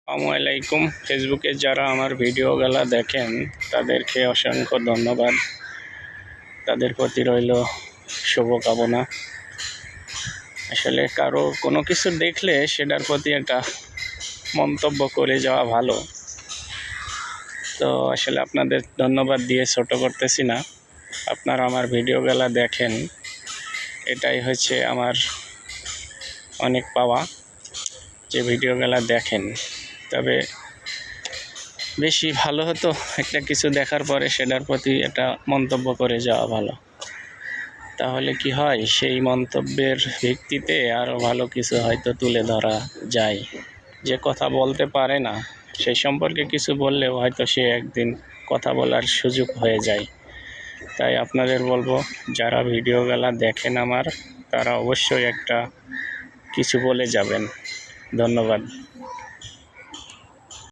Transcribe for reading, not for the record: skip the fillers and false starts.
আসসালামু আলাইকুম। ফেসবুকে যারা আমার ভিডিওগুলো দেখেন তাদেরকে অসংখ্য ধন্যবাদ। তাদের প্রতি রইল শুভকামনা। আসলে কারো কোনো কিছু দেখলে সেটার প্রতি একটা মন্তব্য করে যাওয়া ভালো। তো আসলে আপনাদের ধন্যবাদ দিয়ে ছোট করতেছি না, আপনারা আমার ভিডিওগুলো দেখেন, এটাই হচ্ছে আমার অনেক পাওয়া যে ভিডিওগুলো দেখেন। তবে বেশি ভালো হতো একটা কিছু দেখার পরে সেটার প্রতি একটা মন্তব্য করে যাওয়া ভালো। তাহলে কি হয়, সেই মন্তব্যের ভিত্তিতে আরও ভালো কিছু হয়তো তুলে ধরা যায়। যে কথা বলতে পারে না সেই সম্পর্কে কিছু বললেও হয়তো সে একদিন কথা বলার সুযোগ হয়ে যায়। তাই আপনাদের বলবো, যারা ভিডিওগুলো দেখেন আমার, তারা অবশ্যই একটা কিছু বলে যাবেন। ধন্যবাদ।